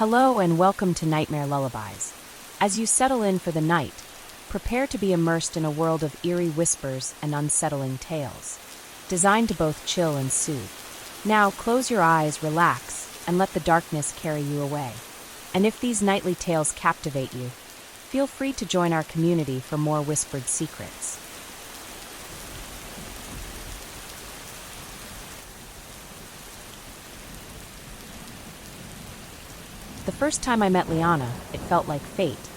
Hello and welcome to Nightmare Lullabies. As you settle in for the night, prepare to be immersed in a world of eerie whispers and unsettling tales, designed to both chill and soothe. Now close your eyes, relax, and let the darkness carry you away. And if these nightly tales captivate you, feel free to join our community for more whispered secrets. The first time I met Liana, it felt like fate.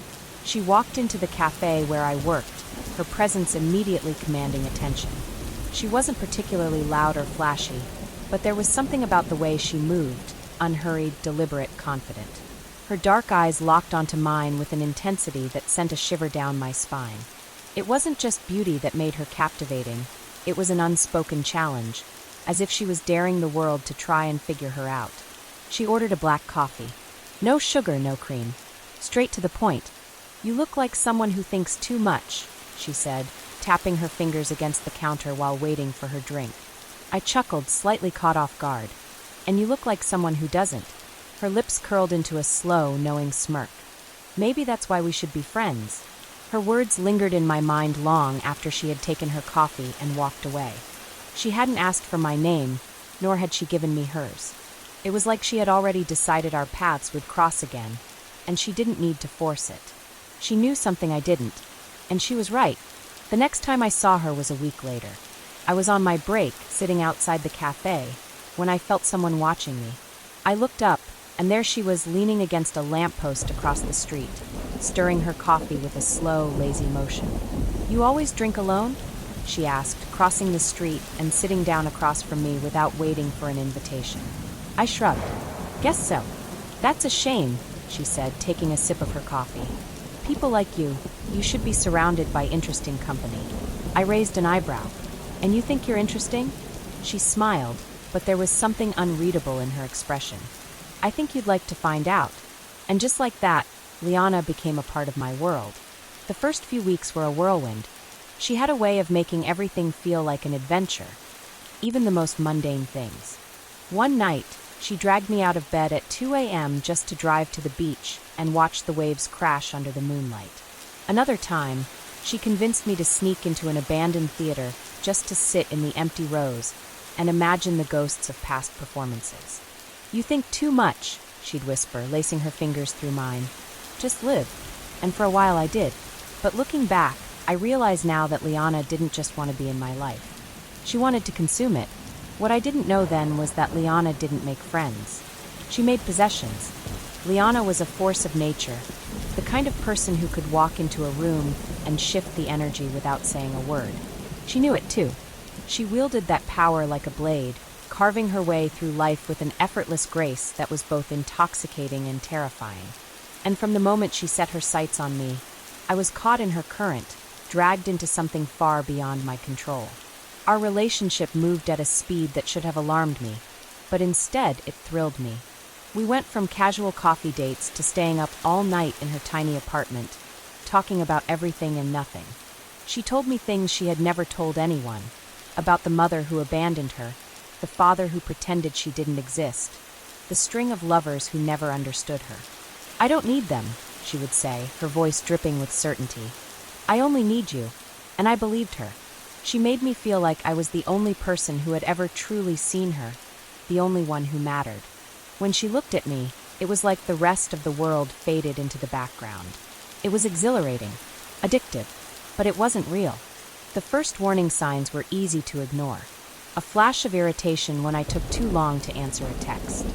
She walked into the cafe where I worked, her presence immediately commanding attention. She wasn't particularly loud or flashy, but there was something about the way she moved, unhurried, deliberate, confident. Her dark eyes locked onto mine with an intensity that sent a shiver down my spine. It wasn't just beauty that made her captivating, it was an unspoken challenge, as if she was daring the world to try and figure her out. She ordered a black coffee. No sugar, no cream. Straight to the point. You look like someone who thinks too much, she said, tapping her fingers against the counter while waiting for her drink. I chuckled, slightly caught off guard. And you look like someone who doesn't. Her lips curled into a slow, knowing smirk. Maybe that's why we should be friends. Her words lingered in my mind long after she had taken her coffee and walked away. She hadn't asked for my name, nor had she given me hers. It was like she had already decided our paths would cross again, and she didn't need to force it. She knew something I didn't, and she was right. The next time I saw her was a week later. I was on my break, sitting outside the cafe, when I felt someone watching me. I looked up, and there she was leaning against a lamppost across the street, stirring her coffee with a slow, lazy motion. "You always drink alone?" she asked, crossing the street and sitting down across from me without waiting for an invitation. I shrugged. "Guess so. That's a shame," she said, taking a sip of her coffee. "People like you should be surrounded by interesting company." I raised an eyebrow. "And you think you're interesting?" She smiled, but there was something unreadable in her expression. "I think you'd like to find out." And just like that, Liana became a part of my world. The first few weeks were a whirlwind. She had a way of making everything feel like an adventure, even the most mundane things. One night, she dragged me out of bed at 2 a.m. just to drive to the beach and watch the waves crash under the moonlight. Another time, she convinced me to sneak into an abandoned theater just to sit in the empty rows and imagine the ghosts of past performances. "You think too much," she'd whisper, lacing her fingers through mine. "Just live." And for a while I did. But looking back, I realize now that Liana didn't just want to be in my life. She wanted to consume it. What I didn't know then was that Liana didn't make friends. She made possessions. Liana was a force of nature, the kind of person who could walk into a room and shift the energy without saying a word. She knew it too. She wielded that power like a blade, carving her way through life with an effortless grace that was both intoxicating and terrifying. And from the moment she set her sights on me, I was caught in her current, dragged into something far beyond my control. Our relationship moved at a speed that should have alarmed me, but instead it thrilled me. We went from casual coffee dates to staying up all night in her tiny apartment, talking about everything and nothing. She told me things she had never told anyone, about the mother who abandoned her, the father who pretended she didn't exist, the string of lovers who never understood her. "I don't need them," she would say, her voice dripping with certainty. "I only need you," and I believed her. She made me feel like I was the only person who had ever truly seen her, the only one who mattered. When she looked at me, it was like the rest of the world faded into the background. It was exhilarating, addictive, but it wasn't real. The first warning signs were easy to ignore. A flash of irritation when I took too long to answer a text.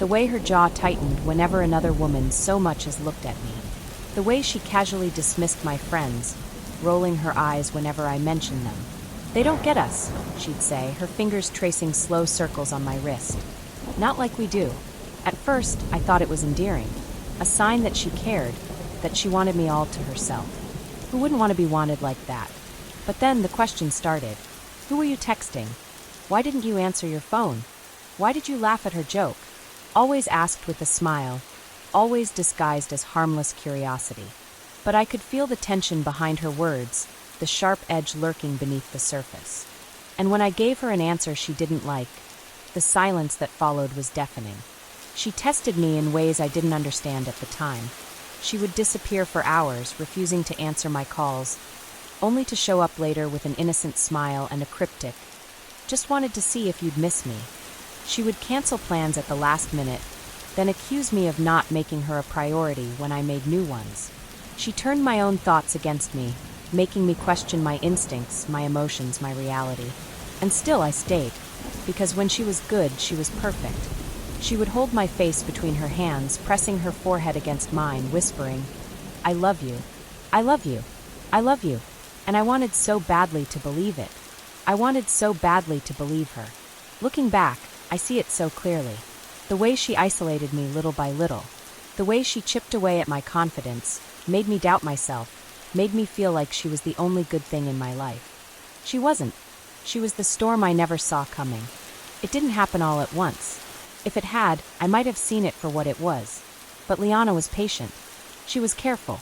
The way her jaw tightened whenever another woman so much as looked at me. The way she casually dismissed my friends, rolling her eyes whenever I mentioned them. "They don't get us," she'd say, her fingers tracing slow circles on my wrist. "Not like we do." At first, I thought it was endearing, a sign that she cared, that she wanted me all to herself. Who wouldn't want to be wanted like that? But then the question started. Who were you texting? Why didn't you answer your phone? Why did you laugh at her joke? Always asked with a smile, always disguised as harmless curiosity. But I could feel the tension behind her words, the sharp edge lurking beneath the surface. And when I gave her an answer she didn't like, the silence that followed was deafening. She tested me in ways I didn't understand at the time. She would disappear for hours, refusing to answer my calls, only to show up later with an innocent smile and a cryptic, "Just wanted to see if you'd miss me." She would cancel plans at the last minute, then accuse me of not making her a priority when I made new ones. She turned my own thoughts against me, making me question my instincts, my emotions, my reality. And still I stayed, because when she was good, she was perfect. She would hold my face between her hands, pressing her forehead against mine, whispering, "I love you. I love you. I love you." And I wanted so badly to believe it. I wanted so badly to believe her. Looking back, I see it so clearly. The way she isolated me little by little. The way she chipped away at my confidence, made me doubt myself, made me feel like she was the only good thing in my life. She wasn't. She was the storm I never saw coming. It didn't happen all at once. If it had, I might have seen it for what it was. But Liana was patient. She was careful.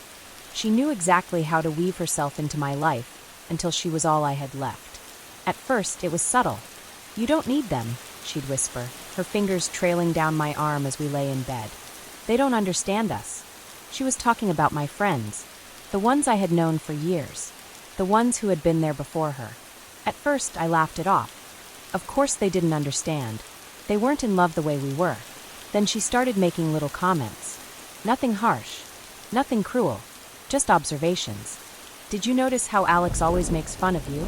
She knew exactly how to weave herself into my life, until she was all I had left. At first, it was subtle. "You don't need them," she'd whisper, her fingers trailing down my arm as we lay in bed. "They don't understand us." She was talking about my friends, the ones I had known for years, the ones who had been there before her. At first, I laughed it off. Of course they didn't understand. They weren't in love the way we were. Then she started making little comments. Nothing harsh, nothing cruel, just observations. "Did you notice how Alex always makes fun of you?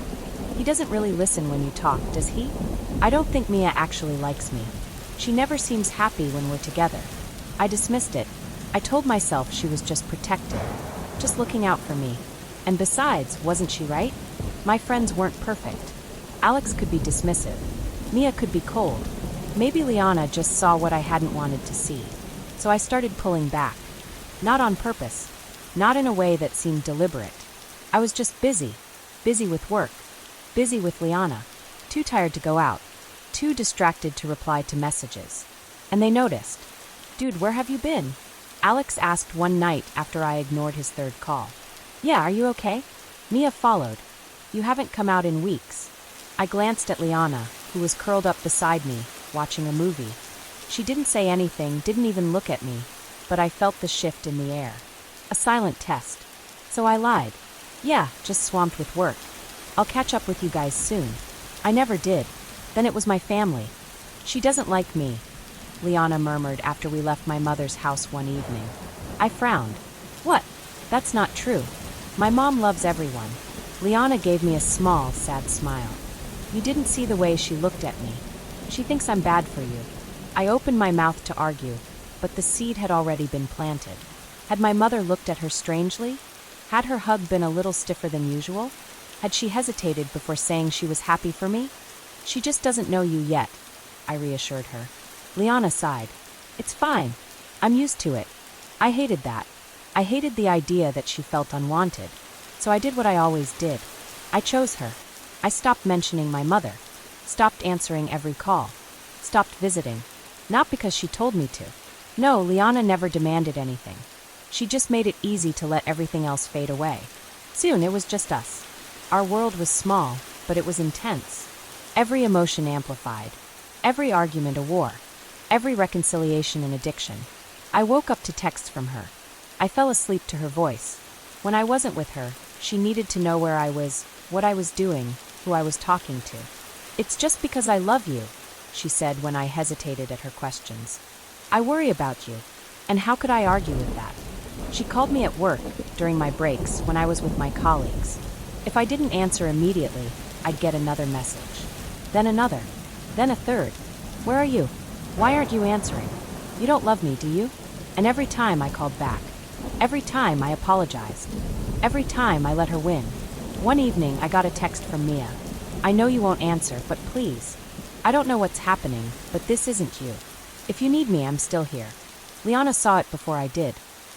He doesn't really listen when you talk, does he? I don't think Mia actually likes me. She never seems happy when we're together." I dismissed it. I told myself she was just protective, just looking out for me. And besides, wasn't she right? My friends weren't perfect. Alex could be dismissive. Mia could be cold. Maybe Liana just saw what I hadn't wanted to see. So I started pulling back. Not on purpose. Not in a way that seemed deliberate. I was just busy. Busy with work. Busy with Liana. Too tired to go out. Too distracted to reply to messages. And they noticed. "Dude, where have you been?" Alex asked one night after I ignored his third call. "Yeah, are you okay?" Mia followed. "You haven't come out in weeks." I glanced at Liana, who was curled up beside me, watching a movie. She didn't say anything, didn't even look at me, but I felt the shift in the air. A silent test. So I lied. "Yeah, just swamped with work. I'll catch up with you guys soon." I never did. Then it was my family. "She doesn't like me," Liana murmured after we left my mother's house one evening. I frowned. "What? That's not true. My mom loves everyone." Liana gave me a small, sad smile. "You didn't see the way she looked at me. She thinks I'm bad for you." I opened my mouth to argue, but the seed had already been planted. Had my mother looked at her strangely? Had her hug been a little stiffer than usual? Had she hesitated before saying she was happy for me? "She just doesn't know you yet," I reassured her. Liana sighed. "It's fine. I'm used to it." I hated that. I hated the idea that she felt unwanted. So I did what I always did. I chose her. I stopped mentioning my mother. Stopped answering every call. Stopped visiting. Not because she told me to. No, Liana never demanded anything. She just made it easy to let everything else fade away. Soon it was just us. Our world was small, but it was intense. Every emotion amplified. Every argument a war. Every reconciliation an addiction. I woke up to texts from her. I fell asleep to her voice. When I wasn't with her, she needed to know where I was, what I was doing, who I was talking to. "It's just because I love you," she said when I hesitated at her questions. "I worry about you." And how could I argue with that? She called me at work, during my breaks, when I was with my colleagues. If I didn't answer immediately, I'd get another message. Then another. Then a third. "Where are you? Why aren't you answering? You don't love me, do you?" And every time I called back. Every time I apologized. Every time I let her win. One evening I got a text from Mia. "I know you won't answer, but please. I don't know what's happening, but this isn't you. If you need me, I'm still here." Liana saw it before I did.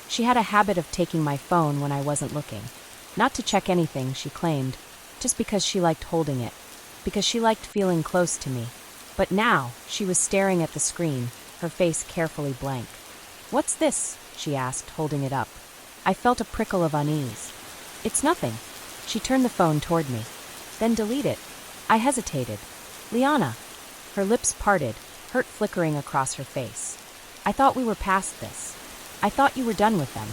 She had a habit of taking my phone when I wasn't looking. Not to check anything, she claimed, just because she liked holding it. Because she liked feeling close to me. But now, she was staring at the screen, her face carefully blank. "What's this?" she asked, holding it up. I felt a prickle of unease. "It's nothing." She turned the phone toward me. "Then delete it." I hesitated. "Liana." Her lips parted, hurt flickering across her face. I thought we were past this. I thought you were done with them.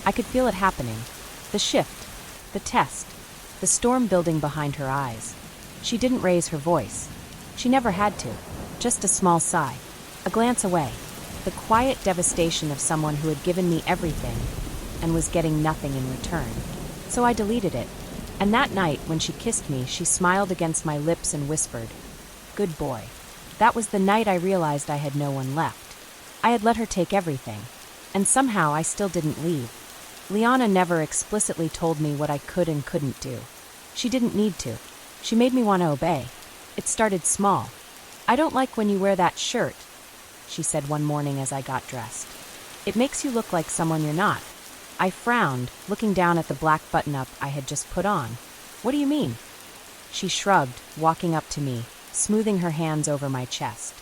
I could feel it happening. The shift. The test. The storm building behind her eyes. She didn't raise her voice. She never had to. Just a small sigh. A glance away. The quiet devastation of someone who had given me everything and was getting nothing in return. So I deleted it. And that night, when she kissed me, she smiled against my lips and whispered, "Good boy." That was the night I realized I had no one left. I had let her take everything. And somehow I still didn't leave. Liana never explicitly told me what I could and couldn't do. She didn't need to. She made me want to obey. It started small. "I don't like when you wear that shirt," she said one morning as I got dressed. "It makes you look like someone you're not." I frowned, looking down at the black button-up I had just put on. "What do you mean?" She shrugged, walking up to me, smoothing her hands over my chest.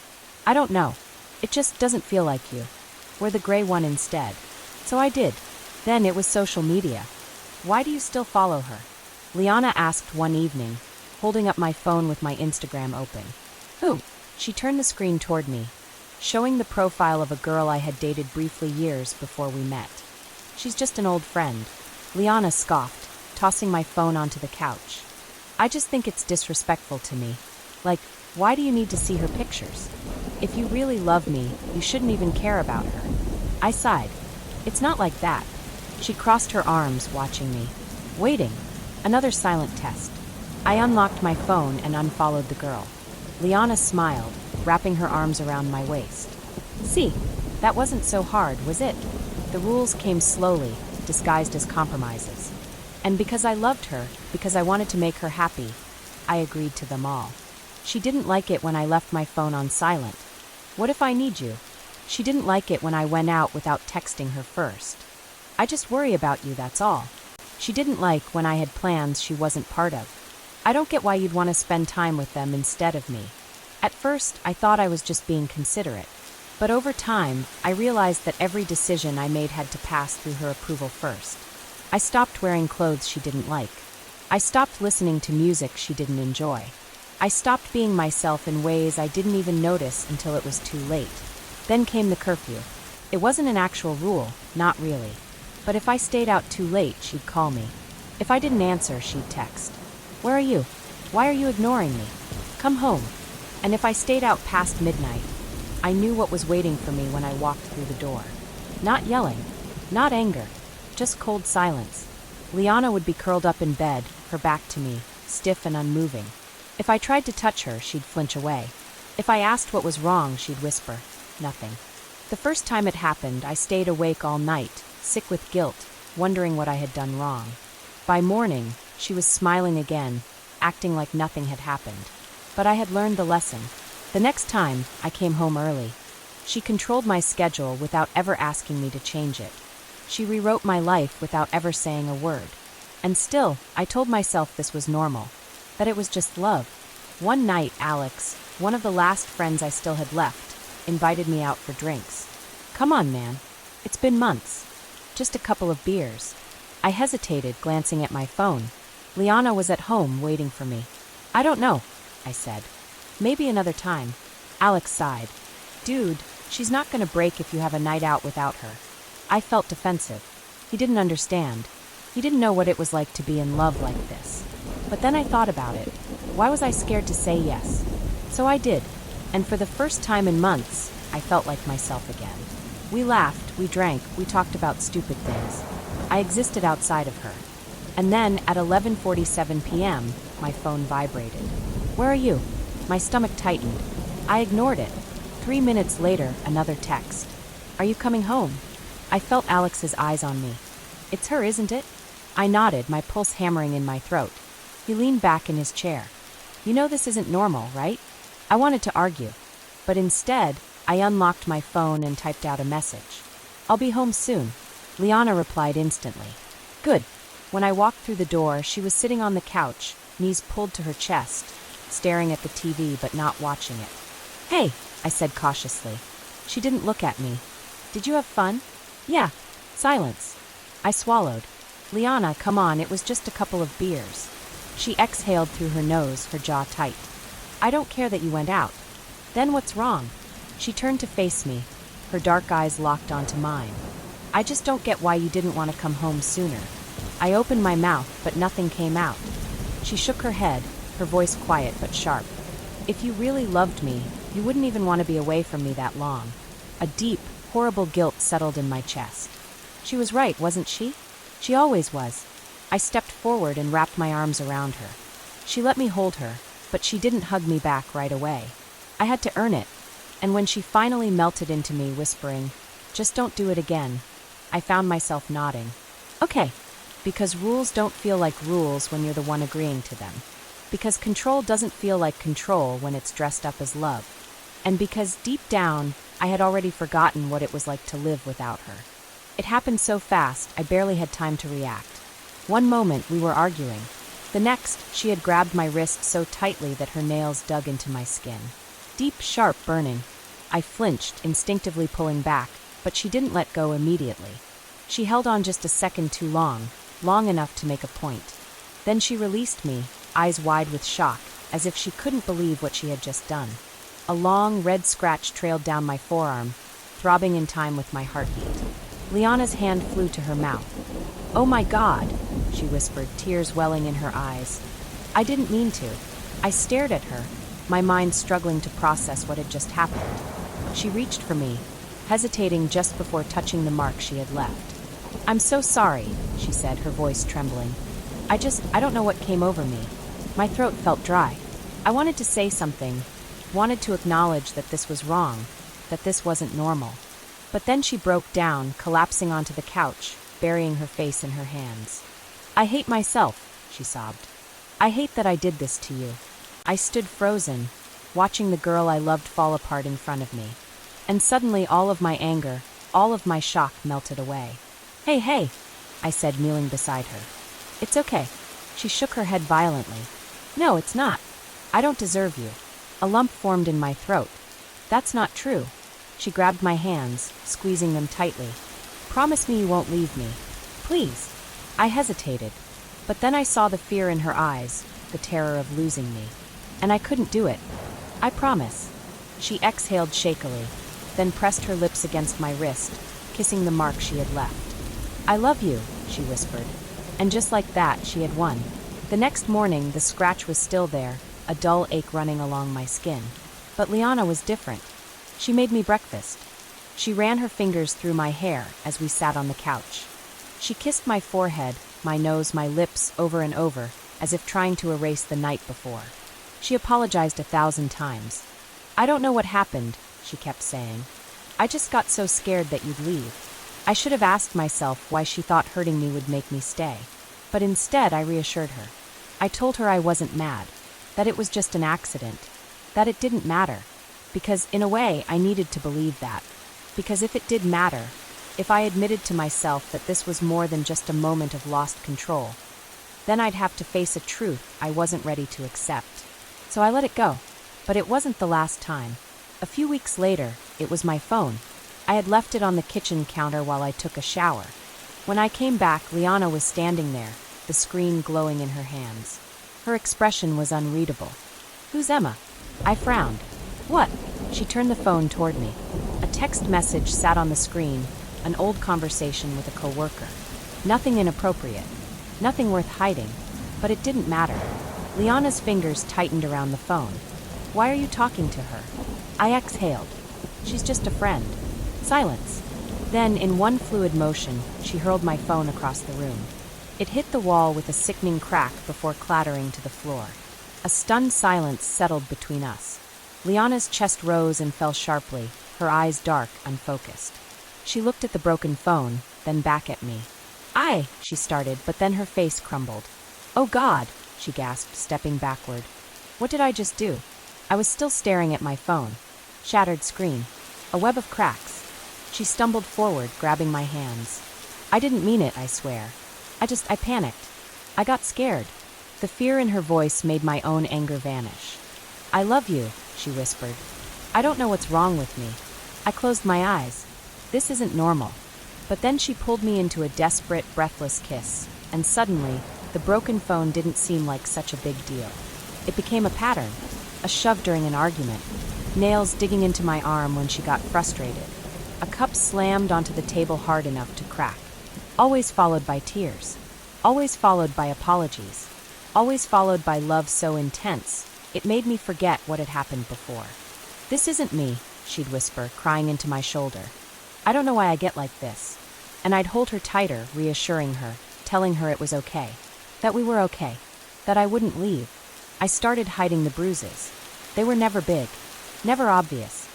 "I don't know. It just doesn't feel like you. Wear the gray one instead." So I did. Then it was social media. "Why do you still follow her?" Liana asked one evening, holding up my phone with my Instagram open. "Who?" She turned the screen toward me, showing the profile of a girl I had dated briefly years before we met. "She's just an old friend." Liana scoffed, tossing my phone onto the couch. "I just think it's disrespectful to me. Like, why do you need to see her pictures? If you really love me, you shouldn't even care about her." I sighed. "It's not like that." She crossed her arms, watching me. Waiting. Another silent test. I unlocked my phone and unfollowed the girl. Liana smiled, wrapping her arms around my waist. "See, that wasn't so hard, was it?" The rules came slowly, disguised as compromises. And because I loved her, because I wanted to make her happy, I agreed to them all. She didn't like it when I left my phone on silent. "What if I need you?" She didn't like it when I went out without texting her first. "I just worry about you, that's all." She didn't like when I had plans she wasn't part of. "I don't get why you'd want to spend time with them instead of me." At first, I thought I was just being considerate. But over time, I realized that every decision I made had to pass through her approval first. I stopped wearing clothes she didn't like. I stopped listening to music she didn't enjoy. I stopped being myself in ways I didn't even notice until it was too late. Then came the curfew. It wasn't an actual rule, not really. But if I stayed out too late, she'd call me. If I didn't answer, she'd text. "Where are you? Why are you ignoring me? Come home." And if I stayed out past midnight, I knew what was waiting for me when I walked through the door. Not yelling, not anger, just cold silence. Liana would be curled up in bed, her back to me, stiff and unmoving. If I tried to touch her, she'd flinch away. If I asked what was wrong, she'd whisper, "Nothing." The first time it happened, I stayed awake all night, sick with guilt, wondering what I had done wrong. By morning, she was smiling again, acting like nothing had happened. But I had learned the lesson. The next time, I came home early. She controlled my schedule without ever asking me to change it. She rewrote my life without ever saying a word. And still, I told myself this was normal, that it was just love. One night, Alex, one of the last friends I still had left, invited me out for drinks. "Come on, man. It's been months. Just a couple of beers." I hesitated, glancing at my phone. Liana was at home, waiting for me. "I don't know," I said. "Maybe another time." Alex sighed. "Dude, she's not gonna break if you have a night out without her." I felt defensive. He didn't understand. He didn't know what it was like to be in love like this. But then I thought about it. Why was I scared to say yes? So I did. And for the first time in months, I felt like myself again. We laughed, we drank, we talked about stupid things. I existed outside of her. And then, at 11:47 p.m., my phone vibrated. "Where are you?" My stomach tightened. I ignored it. 3 minutes later, another text. "Are you coming home?" I felt Alex's eyes on me. "It's her, isn't it?" I nodded, my pulse hammering in my throat. He leaned back in his chair. "You know this isn't normal, right?" I wanted to argue. But instead, I unlocked my phone and typed out a message. "I'll be home soon." Liana replied instantly. "Good." When I walked through the door, she was sitting on the couch, knees pulled to her chest, staring at the TV but not watching it. "Hey," I said cautiously. She didn't look at me. "Did you have fun?" "Yeah." Silence. I swallowed. "Liana, come on, it was just a couple of beers." She exhaled through her nose, her jaw tight. "I don't care that you went out." "Then what's wrong?" She turned to face me. her dark eyes locked onto mine. I just don't get why you didn't want to come home sooner. I opened my mouth, but nothing came out. She shook her head, her voice quiet but sharp. If you really loved me, you wouldn't even want to be away from me that long. A deep, horrible guilt settled in my chest. She was right, wasn't she? She always was. I stepped forward and wrapped my arms around her. She let me hold her, but she didn't hug me back right away. I had to earn it, and when she finally melted into me, whispering, "Just don't do it again," I found myself nodding. Okay, because rules don't feel like rules when you're the one agreeing to them. Because control doesn't feel like control when it's dressed up as love. And because deep down, I had already forgotten what it was like to live without her. It happened so fast, I barely had time to react. One moment, we were arguing. The next, she had grabbed my wrist so tightly that her nails dug into my skin. Deep, sharp burning. I flinched, instinctively pulling back, but she didn't let go immediately. She held on just a second too long, long enough to make a point. Then she released me, eyes wide with shock, as if she couldn't believe what she had just done. A long, red scratch trailed down my forearm, throbbing in time with my heartbeat. Liana's hand flew to her mouth. "Oh my God," she whispered, tears welling in her eyes. I didn't mean to. I stared at her, my mind struggling to process what had just happened. She reached for me, hesitating just before touching the mark she had left. "I'm so sorry," she said, her voice trembling. I don't know what came over me. My throat felt dry. I wanted to say something, wanted to acknowledge that this was wrong, that this wasn't normal. But then she broke down, collapsing onto the couch, burying her face in her hands. "I hate myself," she sobbed. "I hate that I did this to you." I stood frozen, watching the girl I loved fall apart in front of me. And suddenly all of my anger, all of my shock melted away. Hey, I said, kneeling beside her. "It's okay." She shook her head violently. "No, it's not. I don't deserve you." A lump formed in my throat. "That's not true." She grabbed my hands, squeezing them tightly. "Promise me you won't leave me. Please." I hesitated, but then I saw the fear in her eyes, the terror of losing me. And I couldn't do it. "I promise." She exhaled shakily, then pressed her lips against my wrist, kissing the mark she had left. "I love you," she whispered. And just like that, she had won. The next morning, the scratch was still there, a dull ache running along my skin. But Liana was different. She made me breakfast. She ran her fingers through my hair as we sat on the couch. She kissed my forehead, my nose, my lips, over and over, as if trying to erase the night before. She apologized 1,000 times. "I don't know what happened," she kept saying. "I just got so scared that you'd leave." I should have asked myself why she thought hurting me would make me stay. But instead, I reassured her. I told her I wasn't mad, that it was just an accident, that it didn't matter. Because, in a way, I needed to believe that. Because if it did matter, if I admitted to myself that this was more than just a moment of lost control, then I'd have to face a truth I wasn't ready to accept. So I let it go. But it wasn't the last time. A few weeks later, it was my phone. I had left it on the kitchen counter while I took a shower. When I came back, Liana was standing there, the screen glowing in her hands. Her expression was unreadable. "Who's Emma?" I frowned. "What?" She turned the phone toward me. A text message sat on the screen, an old conversation with a coworker. Nothing inappropriate, nothing worth hiding, but it didn't matter. Liana's fingers tightened around the phone. "Why are you talking to her?" I exhaled. "She's just a friend." Silence. Then, in one fluid motion, she hurled my phone across the room. It hit the wall with a sickening crack before clattering to the floor. A stunned silence settled between us. Liana's chest rose and fell sharply, her eyes dark, unfocused. She looked at the broken phone, then back at me. She started, but then her face crumbled. "Oh God," she gasped, stepping backward. "What did I just do?" I was still staring at my phone. Shattered screen. A web of cracks. She stumbled forward, grabbing my hands. "I didn't mean it, I swear. I panicked. I got scared." The fear in her voice made my own anger vanish. "I love you," she whispered. "I don't know what's wrong with me." I closed my eyes. This isn't normal. But then she pulled me into a desperate, breathless kiss, and suddenly, the broken phone didn't seem like such a big deal. It became a pattern, a shove during an argument, nails digging into my arm when she got frustrated, A cup slammed onto the table hard enough to crack. Always followed by tears. Always followed by apologies. Always followed by love so intense, it made me forget what had happened before. "This isn't me," she'd whisper, crying into my shoulder. "I don't know why I get like this." And I'd hold her tighter, reassuring her, telling her it was okay. That we were okay. That I wouldn't leave. I started hiding the bruises. They were never big. Never obvious.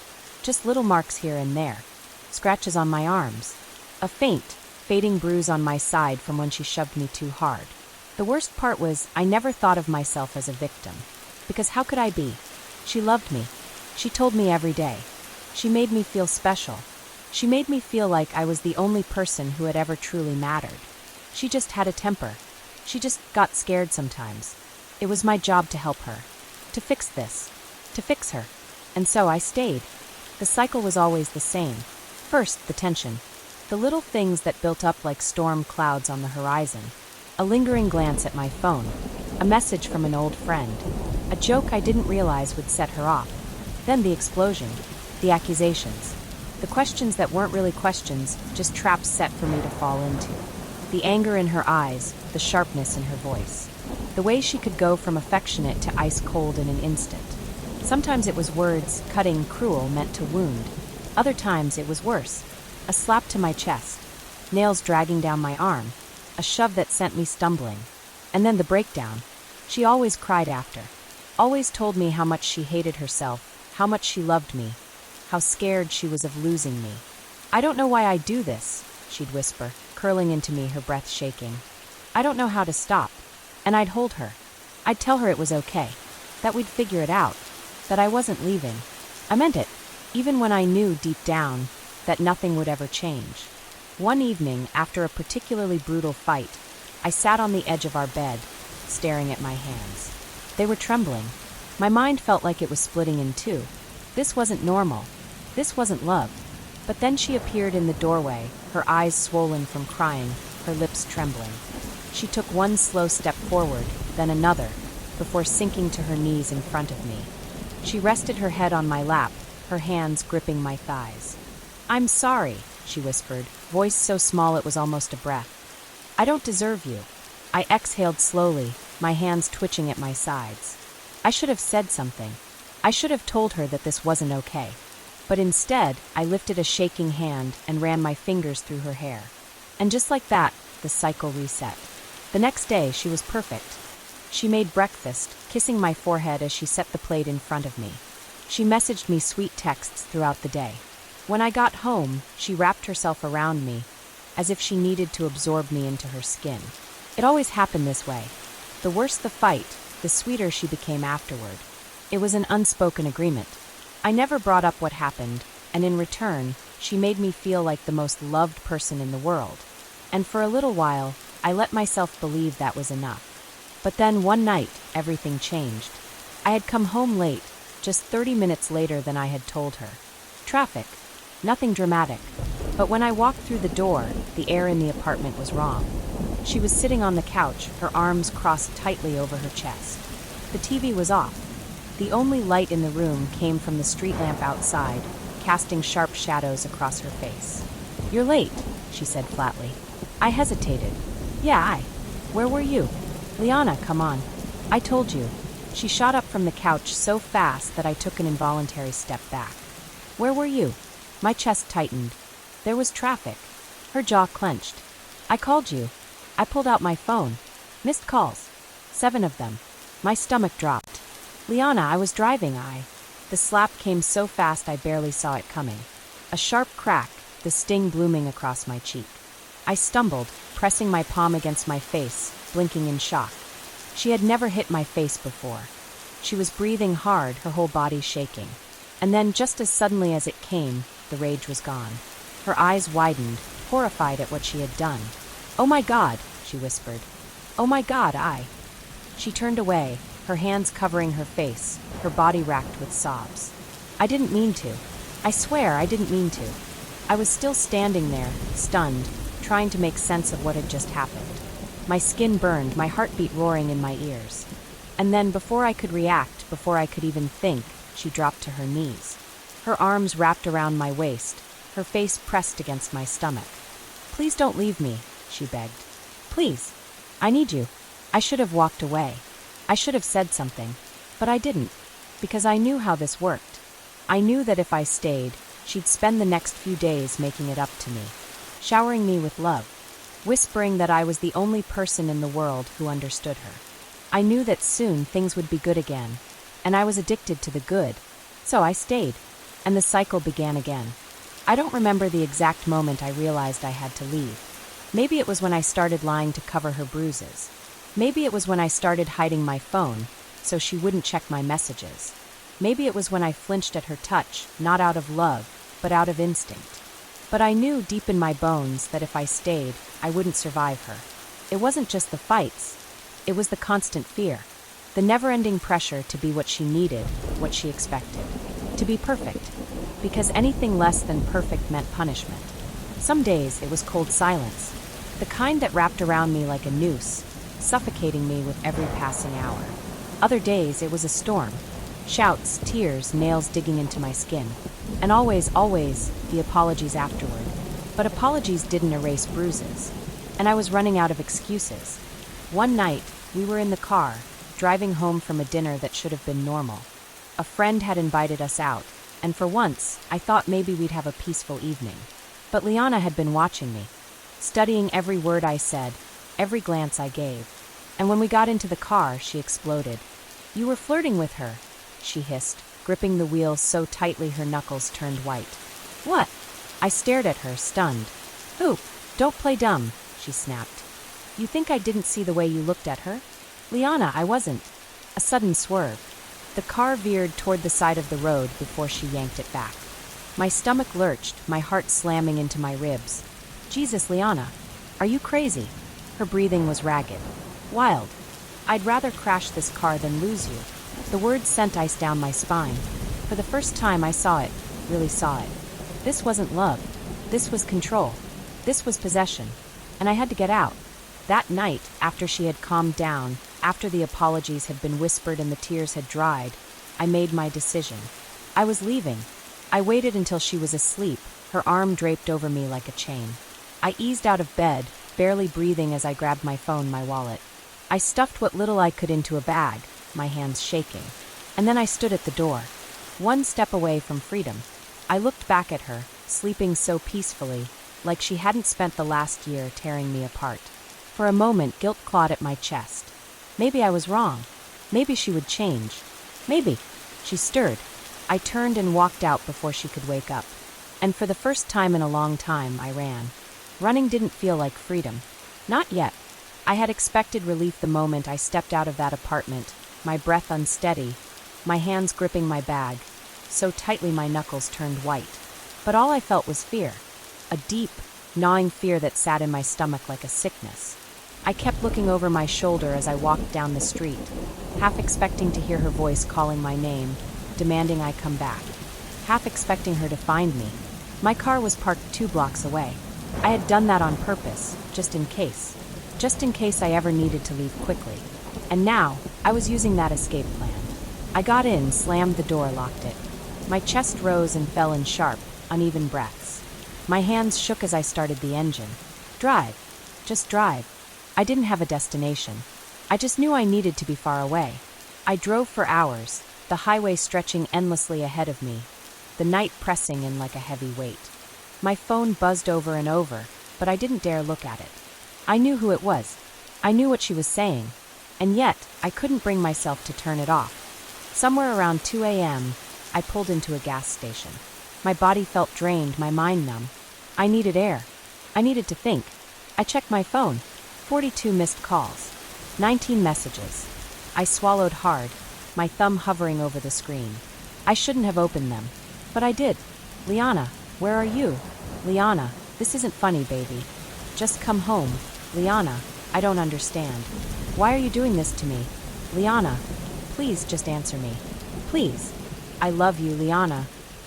Just little marks here and there. Scratches on my arms. A faint, fading bruise on my side from when she shoved me too hard. The worst part was I never thought of myself as a victim. Because how could I be? She loved me. She told me every day. She made me feel special. She made me feel like I was the only person who had ever truly mattered. She just had a temper. She just got scared sometimes. It was my job to help her. To fix this. To fix her. And so I stayed. The cycle was always the same. First, the tension. The little things that built up like storm clouds on the horizon. A lingering glance at my phone. A message from an old friend. A joke I didn't realize would set her off. Then the explosion. The accusations. The questions that weren't really questions, just traps set for me to fall into. The anger in her eyes, the sharpness in her voice. The way she could go from affectionate to ice cold in an instant. Sometimes it was words, cutting, cruel, meant to wound. Other times it was worse. A slap to my chest. Nails dragging down my arm. A shove that sent me stumbling. And then the breakdown. She always cried after. Always told me how much she hated herself, how much she loved me, how scared she was of losing me. "I don't know why I do this," she'd whisper, curling into me, her breath shaking. "I don't know how to stop." And I'd hold her. I'd tell her it was okay, that we'd figure it out, that I wasn't leaving. I meant it, even when I knew deep down that nothing would ever change. One evening, after a particularly brutal fight, I sat on the edge of our bed, staring at my hands. They were trembling. My mind felt like it was splitting in two. This wasn't normal. This wasn't love. But then she appeared in the doorway, her eyes swollen from crying, her lips trembling. She took one slow step forward, then another, before sinking to her knees in front of me. She rested her head on my lap, her hands gripping my thighs. "I'm sorry," she whispered, voice so small it was almost a breath. "I don't deserve you." I exhaled slowly, my hands twitching at my sides. I should have said something. I should have told her that this wasn't okay. But instead, I lifted a shaking hand and ran my fingers through her hair. And just like that, the cycle reset. The next day, she was perfect. She made breakfast, kissing my forehead as she set the plate in front of me. She messaged me sweet texts throughout the day. When I got home, she wrapped herself around me, as if she needed to absorb me into her skin. It always happened this way. The worse the fight, the sweeter she became afterward. It was an unspoken agreement. I never brought up what happened, and in return, she made me feel like the most loved person in the world. And for a little while, I let myself believe that was enough. But then one night, everything changed. I had come home late, just 30 minutes later than I had told her. Traffic. Nothing dramatic. But when I walked through the door, the air in the apartment was wrong. She was sitting on the couch, her arms crossed tightly over her chest. The TV was off. The only light in the room came from the street lamp outside, casting sharp shadows across her face. "You're late," she said flatly. I hesitated. "Yeah, Where were you?" "Liana, come on. I told you." She shot up from the couch so fast that I took an involuntary step back. "Where were you?" My chest tightened. There was traffic. Her jaw clenched. "I called you. I pulled out my phone. Missed calls. 7 of them." My stomach dropped. "Liana, I was driving, The slap came so fast I barely saw it coming. A sharp crack, the sting blooming across my cheek. I stumbled, pressing my palm against my face, blinking in shock. She had never hit my face before. She was breathing hard, her whole body shaking. And then, just as suddenly as it came, the rage was gone. Her eyes widened, horrified at what she had done. "Oh my God," she whispered. "Oh my God, She turned away, her hands covering her face, her body racked with sobs. "I didn't mean to. I swear I didn't mean to." I was still standing there, stunned, trying to make sense of what had just happened. My skin burned, my heartbeat roaring in my ears. And then, before I could react, before I could even think, she dropped to her knees. Her arms wrapped around my waist, her face pressed against my stomach. "Please don't leave me," she begged. "Please. I need you." I should have walked away. I should have said something. But I didn't, because I knew how this worked. I knew that if I stayed, she'd spend the next few days making it up to me, showering me with love, whispering that I was the only person in the world who understood her. I knew that soon things would be good again, and I was addicted to the good, so I stayed, and the cycle began again. I don't remember the exact moment I realized I had to leave. Maybe it was when I started lying to cover her bruises. Maybe it was when I started hiding my phone so she wouldn't check my messages. Maybe it was when I flinched at her touch, not out of love, but out of instinct. But I knew deep in my bones that if I stayed, I wouldn't survive her. It wasn't just the fights. It was the constant fear, the never-ending pressure to be what she needed, what she expected, to be perfect, because anything less than perfect meant punishment. Some days it was cold silence, the kind that wrapped around me like a noose, suffocating me with every passing hour. Other days it was a storm, shouts, tears, nails digging into my skin, and always, the apologies afterward. But apologies didn't erase bruises, and I was running out of excuses. One night, we were in the car, driving home from a dinner that should have been normal. A friend had invited us out, and for once, I thought maybe we'd have a peaceful evening. But Liana had been watching me, studying every word I said, every glance I gave. And when we got into the car, she exploded. "You were flirting with her," she hissed, gripping the wheel so tightly her knuckles turned white. "What?" I stared at her, stunned. "Who? Don't play dumb," she snapped. "You think I didn't see the way you looked at her?" "Liana, I wasn't." A sudden swerve. The car veered toward the side of the road before she yanked it back. My stomach lurched, my heart slamming into my ribs. "Jesus, Liana, are you crazy?" Her breathing was ragged, wild. "I'd rather crash this car than lose you." The words sent ice down my spine. For the first time I saw it, really saw it. This wasn't love. This was control. This was possession. And I had to get out. That night, after she had calmed down, after the apologies had been whispered and the tears had dried, I made my decision. I was leaving. I waited until she was asleep, her arm draped over me like a chain. I eased out of bed, barely breathing as I grabbed my phone, my wallet. I stuffed what little I could into a bag, my hands shaking. And then I stood at the door, one step away from freedom. I looked back at her, sleeping so peacefully, like she hadn't spent the last year tearing me apart. For a moment, guilt clawed at my chest. Maybe I was wrong. Maybe she would change. Maybe. She stirred. I turned and walked out before she could wake up. And for the first time in a long time, I ran. Running didn't feel like freedom. Not yet. I had expected relief the moment I stepped out of that apartment, my breath unsteady, my hands gripping my bag, so tightly my knuckles turned white. But all I felt was fear. A deep, gnawing fear that sat in my stomach like a sickness. I kept looking over my shoulder as I walked down the street, half expecting to hear her voice calling my name, demanding I come back, half expecting her to find me. My car was parked 2 blocks away. I had done that on purpose, just in case I ever needed to leave quickly. And now, I was using that escape plan. I got in, slammed the door, locked it. My chest rose and fell in sharp, uneven breaths. My hands shook as I started the engine. Drive. Just drive. I didn't have a destination. I just knew I needed to be far away. I drove for hours, the highway stretching endlessly ahead of me, the night pressing in like a heavy weight. My phone buzzed over and over, but I didn't dare look at it. I knew who it was. I knew what she was saying. And yet, I couldn't bring myself to turn it off. Somewhere around 2 a.m., I pulled into a gas station. My body felt drained, my mind numb. I needed air. I needed to think. I checked my phone. 42 missed calls. 19 messages. I swallowed hard, my thumb hovering over the screen. I shouldn't have opened them. But I did. Liana, where are you? Liana, this isn't funny, baby. Just come home. Liana, I don't understand. Why are you doing this to me? Liana, please just answer me. Please. I love you, Liana.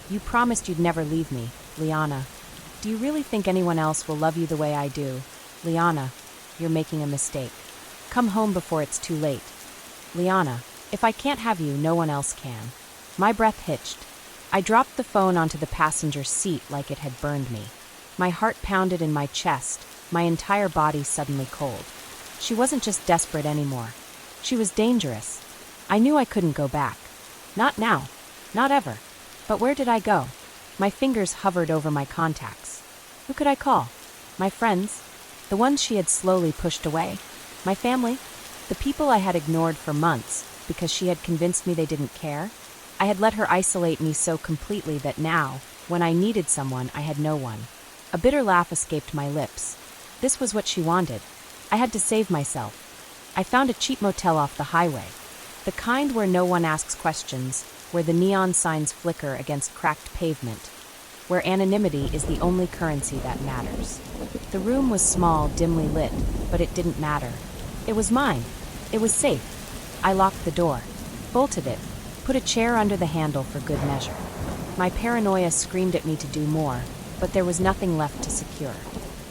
You promised you'd never leave me, Liana. Do you really think anyone else will love you the way I do? Liana, you're making a mistake. Come home before it's too late. Liana, if I can't have you, no one else can. My breath hitched. I dropped the phone onto the passenger seat like it had burned me. My heart pounded in my chest, my entire body suddenly cold. She wasn't just desperate anymore. She was dangerous. I knew I couldn't go back. Not now. Not ever. But where did I go? My fingers hovered over my contacts. Who could I call? My friends? The ones she had slowly pushed away? My family? The people I had ignored for months because she had convinced me they didn't care? I had let her isolate me so completely that now, when I needed someone, I had no one. A bitter laugh escaped my lips. This was what she wanted. I had to save myself. I found a cheap motel off the highway. The kind where no one asks questions, where the neon signs flicker against cracked pavement, where anonymity is the only currency that matters. The room was small, dimly lit, but it didn't matter. It was mine. It was safe. I locked the door, bolted it, put a chair under the handle for good measure. My paranoia screamed at me to do more, but there was nothing left to secure.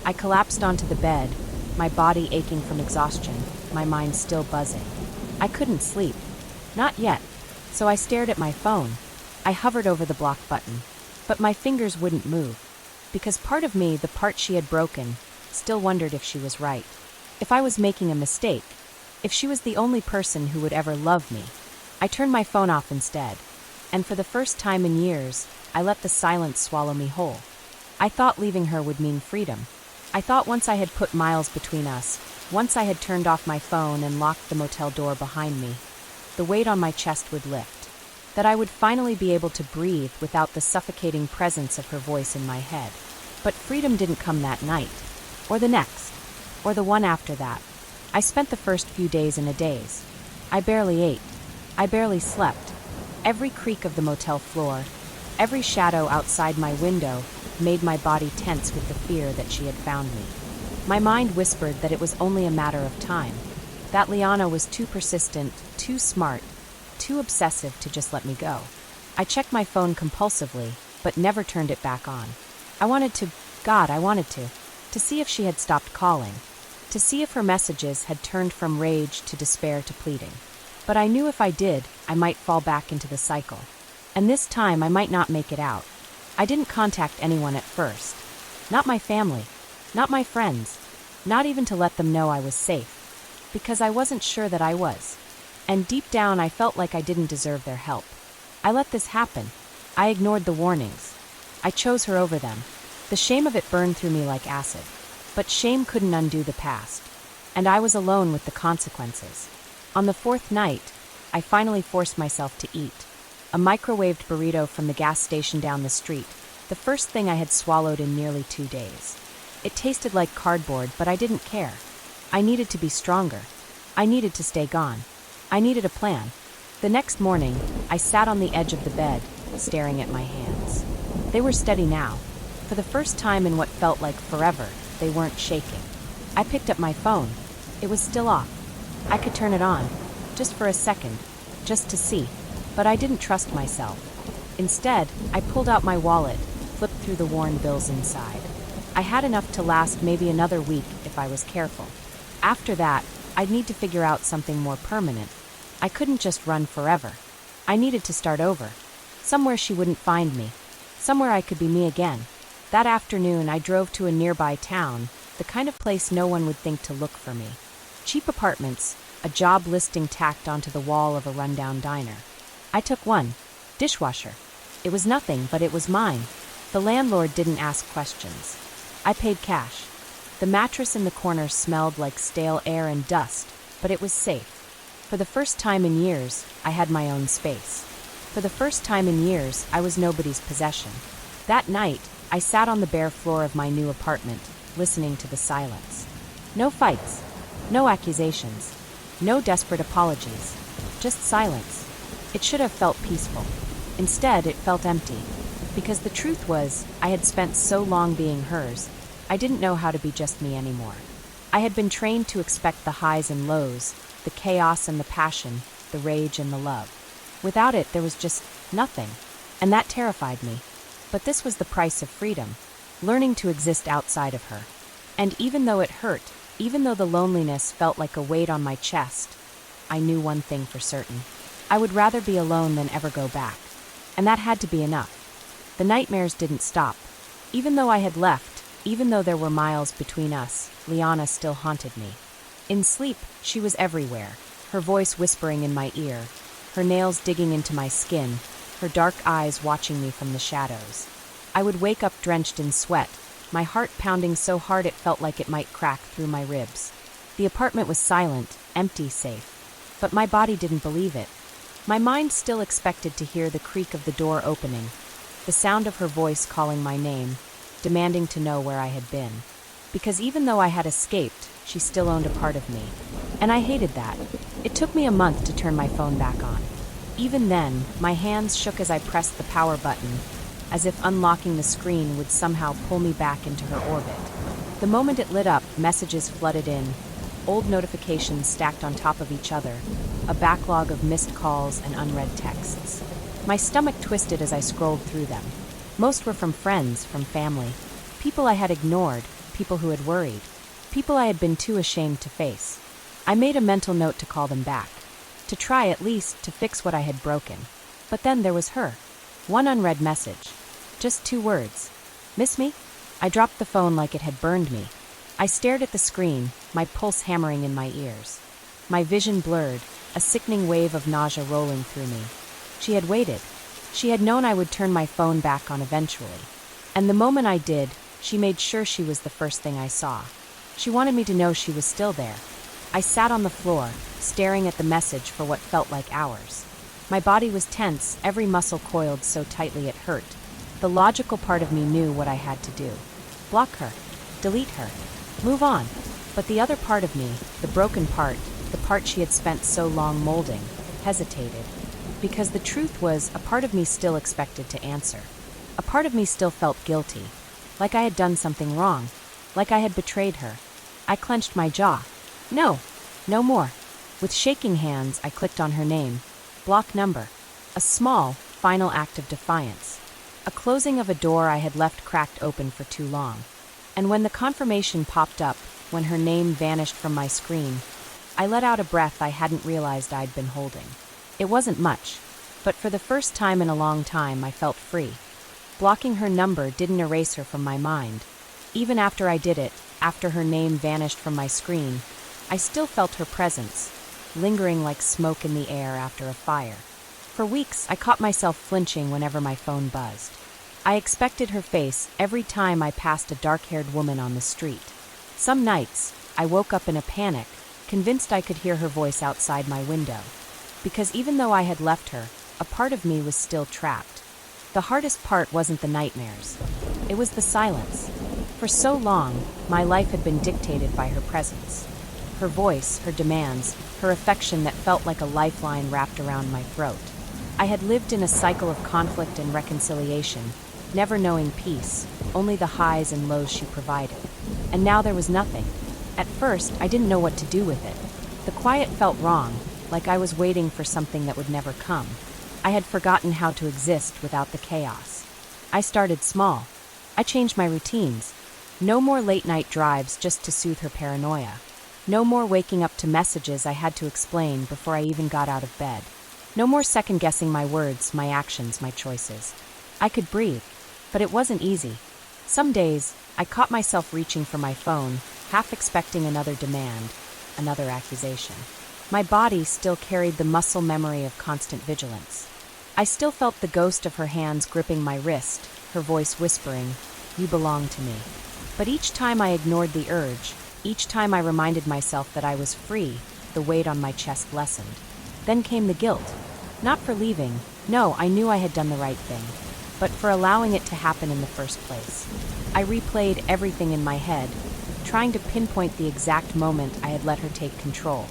I collapsed onto the bed, my body aching from exhaustion, my mind still buzzing. I couldn't sleep. Not yet. So I stared at my phone. I hovered over the block button, but my fingers wouldn't move, because part of me, the part she had broken, still wondered if she was right. If I was making a mistake. If she was the only person who would ever love me. I turned my phone off instead, and for the first time in years, I let the silence swallow me whole. I thought leaving her would mean freedom. I thought once I had put miles between us, once I had turned off my phone and locked the motel door behind me, the weight on my chest would lift. That I would finally be able to breathe without the suffocating presence of her voice in my head. But freedom didn't come that night, or the next, or the one after that. I spent the first few days in a daze. I barely ate. I barely slept. Every creak of the motel floor, every shadow outside my window made my body tense with the fear that she had found me. My mind whispered that it was only a matter of time, that Liana was too persistent, too smart, too obsessive to just let me go. I checked my phone compulsively, but never turned it back on. I wanted to see if she had stopped calling, to see if her messages had turned from rage to despair to pleading. But I knew if I did, I might fall back into the cycle. And this time I might not make it out. I didn't contact anyone at first. Not my family, not my friends, not even to let them know I was safe. Because I wasn't sure that I was. And deep down I felt like I didn't deserve their help. I let this happen. I ignored the warnings. I chose her over them. The shame of it burned through me like acid. But shame couldn't undo the past. And I was alone with the consequences. On the fourth night, I finally forced myself to eat. A microwaved burrito from the gas station down the street, the first thing I had swallowed in nearly 2 days. It tasted like cardboard, but I didn't care. I needed to be stronger. I needed to stay gone. I needed a plan. The next morning, I sat on the edge of the bed, staring at my hands. They were steady now. For the first time in what felt like forever, they weren't shaking. I picked up my phone. It was still off. I could turn it on, just for a second, just to see. But I didn't trust myself. Instead, I pulled out my wallet, flipped through the worn bills inside. I had enough to last maybe another week if I was careful. After that, I'd need to figure out something more permanent. I couldn't just run forever. I needed to start over. Somewhere she wouldn't find me. Somewhere I could be me again. That afternoon, I drove to a nearby town, the kind of place no one would think to look for me. Cheap apartments, a job listing tacked onto the wall of a rundown diner. I took one. Dishwasher. It was nothing, but it was mine. The landlord didn't ask questions. I paid cash. The mattress in the corner smelled like stale air and dust, but it was safe. For the first time in years, I had my own space. For the first time in years, I was nobody's possession. That night, I sat on the bare floor of my new apartment, listening to the silence. No fights. No accusations. No desperate apologies. Just silence. It should have felt peaceful. Instead, it felt empty. Because the truth was, I had spent so long being hers, I didn't know how to be just me anymore. I had been trained to expect the highs and lows, the chaos and the passion, the rage and the love. Without it, there was just nothing. And that terrified me. But this was the price of freedom, learning to exist outside of her. And even though it hurt, even though the loneliness felt like a weight on my chest, I knew one thing for certain. I would rather be alone than ever go back. And that had to be enough. The nightmares didn't stop. Even though I had left, even though there were miles between us, Liana still haunted me. In sleep, she was everywhere, her voice whispering in my ear, her nails digging into my skin, her dark eyes watching me from the shadows. I would wake up drenched in sweat, my heart pounding so hard it felt like it might crack through my ribs. The apartment was silent, empty, safe. But my body didn't believe it. My mind still expected to hear the creak of the door opening, the sound of her voice calling my name, demanding to know where I had been. Because even though I had escaped, she still owned a part of me. And I hated that. It took me a month to turn my phone back on. Even then, my hands shook as I pressed the power button, as if unlocking the screen would somehow pull me back into her orbit. The moment it lit up, messages flooded in, old notifications stacked on top of each other, a backlog of missed calls and unread texts. My stomach twisted as I scrolled through them. Most were from friends, from family, people I had ignored, people who had worried, people I had been too ashamed to face. I made a mental note to call them back, to try at least to fix what I had broken. But then there was her. One unread message. Just 2 words. Miss me? I dropped the phone like it had burned me. I stared at the screen, my pulse hammering in my ears. My vision blurred, a sickening wave of nausea rolling through me. She had waited. She had known I would turn my phone back on eventually. And the moment I did, she made sure she was the first thing I saw. She wanted me to know she was still there. I sat on the floor, staring at the message for what felt like hours. My body was tense, every muscle coiled so tightly it hurt. The logical part of me knew what I had to do. Block her. Delete her. Move on. But the other part of me, the broken part, the part she had spent so long molding, hesitated. Because the truth was, a part of me still expected to answer. A part of me still felt guilty. Like I had done something wrong. Like I had betrayed her. I clenched my jaw. No. No more. With shaking hands, I clicked on her name. Block number. A small, final act of defiance. A closing of a door I had left cracked open for too long. And when the confirmation popped up, when her name vanished from my screen, I let out a breath I hadn't realized I'd been holding. It wasn't much, but for the first time in a long time I felt free. Blocking her number didn't erase her from my mind. Even after I did it, after her name vanished from my screen, I still felt her presence, lingering like smoke in the air after a fire. For weeks, I caught myself flinching whenever my phone buzzed. I expected her face every time I passed a dark-haired woman on the street. Some nights, I woke up in a panic, convinced I could hear her voice outside my window. Because even though I had left her, a part of me was still trapped. The hardest part wasn't the nightmares. It was the silence. For so long, my life had been dictated by her presence. Her voice, her demands, her affection that felt like a lifeline wrapped around my throat. I had lived in a cycle of conflict and reconciliation, never knowing peace, only the highs and lows she provided. And now there was nothing. At first, I didn't know what to do with it. The quiet felt wrong, like I was waiting for something that would never come. I had forgotten how to exist without the chaos. I started small. I changed my routines. No more late-night drives just to soothe her paranoia. No more waking up to messages I had to explain before I even got out of bed. No more second-guessing my words, my actions, my choices. I could breathe, but it wasn't easy. Some days, I caught myself reaching for my phone, half expecting another demand, another accusation. My body still carried the muscle memory of constant vigilance. I still felt the ghost of her hands gripping my wrist, her voice whispering, "You belong to me." But each time I ignored the urge, each time I reminded myself that I was free, the weight on my chest lessened. Then came the guilt. Not for leaving. No, I knew I had done the right thing. But for allowing it to happen in the first place. I replayed everything in my head, trying to pinpoint the exact moment I had let her take control.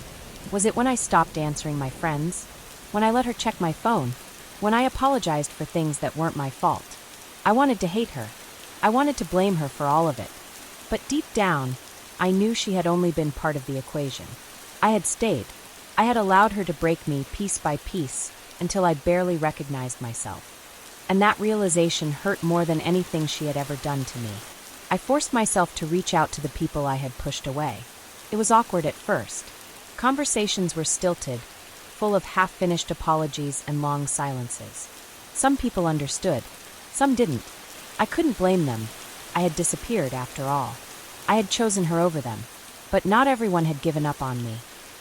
Was it when I stopped answering my friends? When I let her check my phone? When I apologized for things that weren't my fault? I wanted to hate her. I wanted to blame her for all of it. But deep down, I knew she had only been part of the equation. I had stayed. I had allowed her to break me piece by piece until I barely recognized myself. And that realization hurt more than anything she had ever done to me. I forced myself to reach out to the people I had pushed away. It was awkward at first. Conversations were stilted, full of half-finished apologies and long silences. Some people understood. Some didn't. I couldn't blame them. I had disappeared after all. I had chosen her over them. But not everyone had given up on me.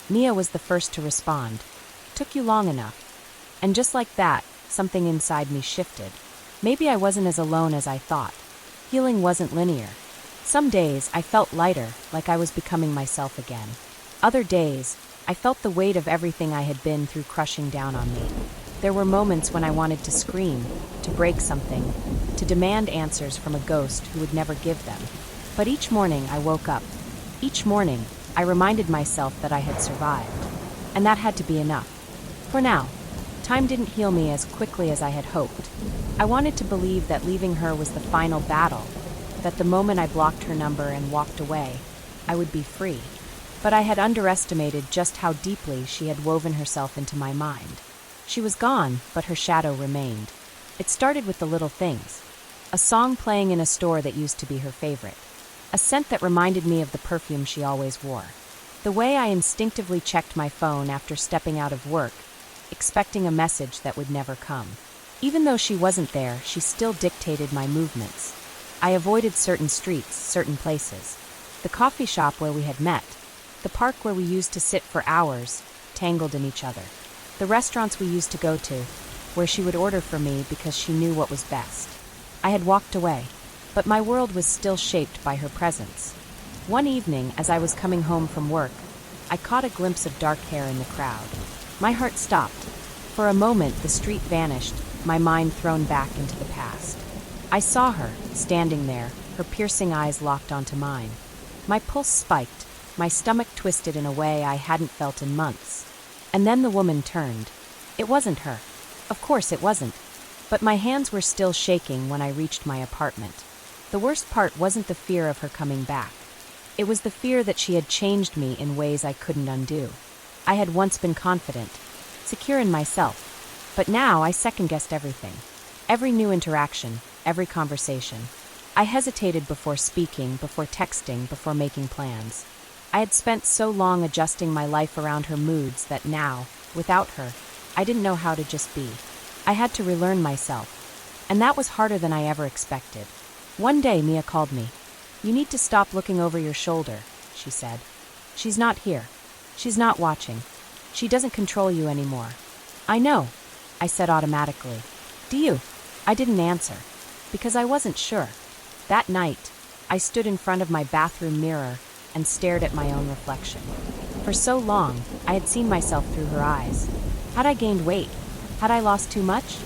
Mia was the first to respond. Took you long enough. And just like that, something inside me shifted. Maybe I wasn't as alone as I thought. Healing wasn't linear. Some days I felt lighter, like I was becoming myself again. Other days, I felt the weight of everything I had been through crushing down on me. There were moments when I wanted to scream, to break something, to demand answers from a ghost who would never give them. But each morning I woke up. Each morning, I reminded myself that I had survived. And that had to be enough. For now, time didn't heal me as quickly as I had hoped. I wanted to believe that leaving her was the final battle, that the moment I blocked her number and walked away, I would be free. But I had underestimated just how deeply she had woven herself into my mind. She was gone, but her shadow remained. It started with the little things. A song playing in a store that used to be her favorite. A scent that reminded me of the perfume she always wore. The way I instinctively checked my phone after stepping out of work, expecting a message that would never come. Even though she wasn't there, she still dictated my movements. I avoided certain streets, certain places. The coffee shop where we had met. The park where we used to sit for hours, tangled in each other. The restaurants we used to go to, where she would order for me because she knew what was best. I had walked away, but my world was still shaped by her presence. One evening, as I was coming home from work, I caught a glimpse of dark hair in the crowd. My heart stopped. For a moment, the street vanished, my mind thrown back into the past. I saw her, standing there, her piercing eyes locked onto mine. My pulse spiked, my stomach twisted in a way I hadn't felt in months. And then the woman turned. It wasn't her. Of course it wasn't. But my hands were still shaking when I reached my apartment. The worst part wasn't the fear of her coming back. It was the fear that she had changed me in ways I couldn't undo. I had once been confident, secure in myself, but now I second-guessed everything. Every new interaction, every conversation. I hesitated before speaking, before texting, before making plans. I had spent so long adjusting my life around her moods that now, without her, I didn't know how to just be. I had to relearn myself. And that was harder than I ever expected. One day, Mia called me. "You need to stop looking over your shoulder," she said. "She's not here. She's not watching. She doesn't control you anymore." "I know," I said automatically. "Do you?" I didn't answer, because I wasn't sure. That night, I stood in front of my bathroom mirror and stared at my own reflection. For so long, I had seen myself through her eyes. Had I gained weight? Had I lost too much?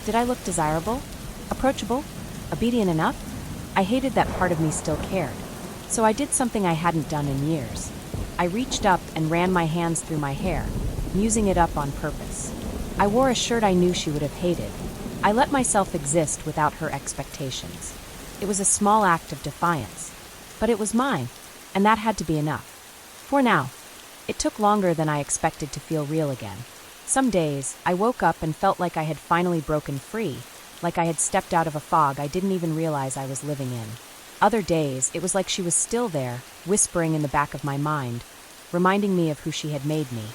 Did I look desirable? Approachable? Obedient enough? I hated that part of me still cared. So I did something I hadn't done in years. I reached up and ran my hands through my hair, musing it up on purpose. I wore a shirt I knew she would have hated. I let myself exist without her expectations. It was a small act of defiance. But it was mine, and that had to be enough. For now. It took longer than I expected to feel real again. Some days, I woke up and felt like I had finally broken free, like I had stepped out of a fog I didn't even realize I was living in. Other days, it was like she was still there, whispering in the back of my mind, reminding me of who she had made me.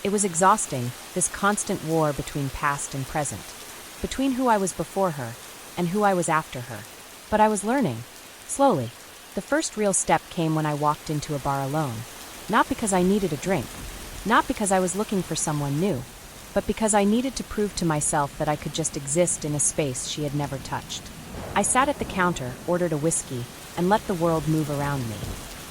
It was exhausting, this constant war between past and present, between who I was before her and who I was after her. But I was learning, slowly. The first real step came when I walked into a bar alone. Not because I needed a drink, not because I was looking for someone new, but because I needed to prove to myself that I could just exist in a space she had never touched. I sat at the counter, ordered a whiskey, and let the world move around me.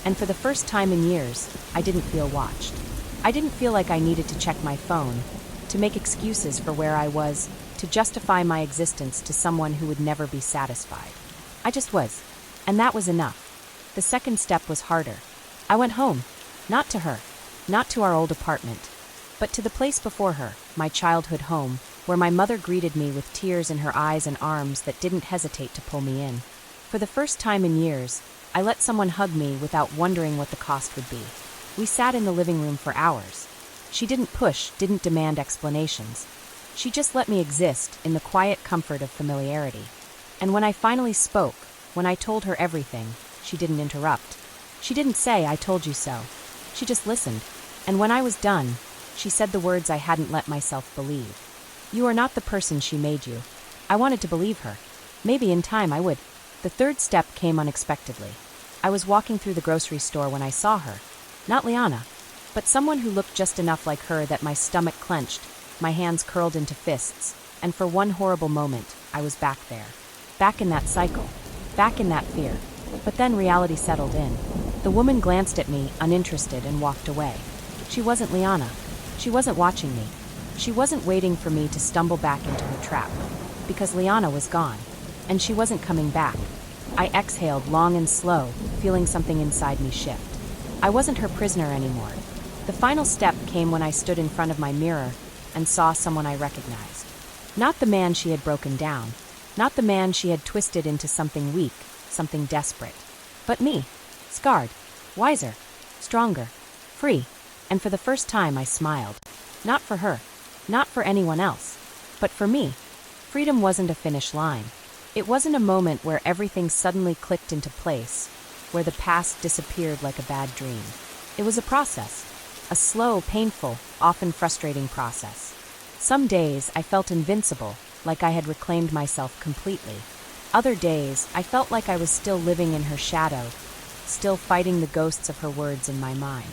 And for the first time in years, I didn't feel watched. I didn't feel like I needed to check my phone, to make excuses for where I was, to justify my existence to someone who would never be satisfied. I just was. And that was enough. The second step was harder. I went home. Not to her. Not to our old apartment. But to the place before her, my childhood home, where my mother greeted me with tears in her eyes and arms that didn't hesitate to pull me in. For the first time in years, I let someone hug me without wondering what the cost would be. We sat in the living room for hours. She didn't push, didn't demand explanations. She just let me exist in the quiet comfort of familiarity. And when I finally spoke, when I told her everything, she didn't interrupt. She didn't say, "I told you so." She just listened. And when I was done, she said the words I hadn't let myself believe. "You are not the person she made you. I wanted to believe her. Maybe in time I would. The third step came unexpectedly. I was walking through the grocery store when I saw her. Not Liana, but someone who looked just enough like her that my stomach clenched, my hands curled into fists, and for one horrible moment, I was back there. Back in that cycle. Back in that fear. But then reality settled in. The woman glanced at me, uninterested, and walked away. She wasn't Liana. She wasn't watching me. She wasn't waiting for me to stumble back into her trap. Because Liana was gone. And she wasn't coming back. I exhaled long and slow, feeling something inside me shift. I wasn't her prisoner anymore. The final step came when I stood in front of my mirror and saw someone I recognized. Not the man she had broken down. Not the man she had twisted into something weak, something desperate. But me. Scarred. Wiser. Stronger. Free. And for the first time I smiled. Not for her. Not for anyone else. But for me. Freedom wasn't a finish line. It wasn't a moment where everything suddenly clicked into place, where the past disappeared like a bad dream. It was a process. A slow, painful, often frustrating process. Some days I felt invincible, like I had reclaimed myself completely. Other days I felt like I was still living in her shadow, still fighting the ghosts of her words in my mind.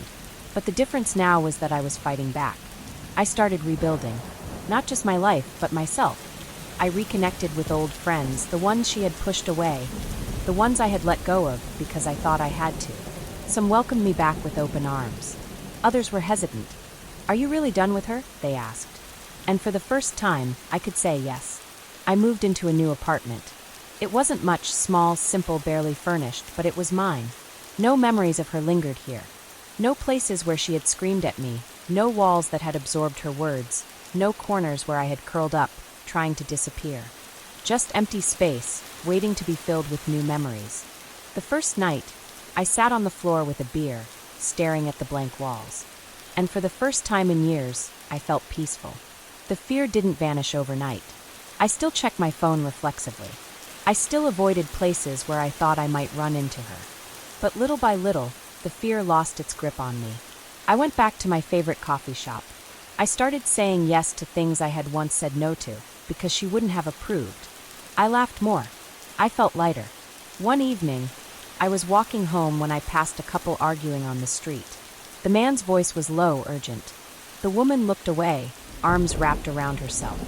But the difference now was that I was fighting back. I started rebuilding. Not just my life, but myself. I reconnected with old friends, the ones she had pushed away, the ones I had let go of because I thought I had to. Some welcomed me back with open arms. Others were hesitant. "Are you really done with her?" they asked. And for the first time, I could say yes. I moved into a new apartment. It wasn't much, small, simple, barely furnished, but it was mine. No memories of her lingered here. No places where she had screamed at me, no walls that had absorbed her words, no corners where I had curled up, trying to disappear. Just empty space, waiting to be filled with new memories. The first night, I sat on the floor with a beer, staring at the blank walls. And for the first time in years, I felt peaceful. The fear didn't vanish overnight. I still checked my phone reflexively. I still avoided places where I thought I might run into her. But little by little, the fear lost its grip on me. I went back to my favorite coffee shop. I started saying yes to things I had once said no to, because she wouldn't have approved. I laughed more. I felt lighter. One evening, I was walking home when I passed a couple arguing on the street. The man's voice was low, urgent. The woman looked away, arms wrapped around herself.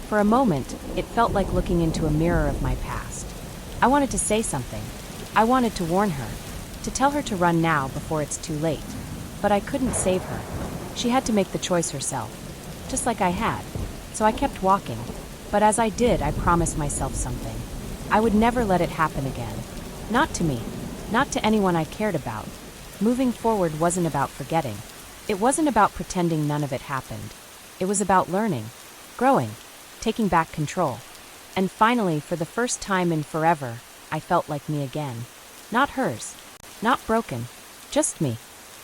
For a moment, it felt like looking into a mirror of my past. I wanted to say something. I wanted to warn her, to tell her to run now before it's too late. But I couldn't save her. She had to make the choice herself, just like I had. So I kept walking. But as I did, I promised myself something. I would never let it happen again. Not to me. Not to anyone I cared about. Moving forward wasn't about forgetting. It wasn't about pretending none of it happened. It was about learning, growing, taking back control. And finally, for the first time in forever, I felt like me again. Not hers. Not broken. Just me.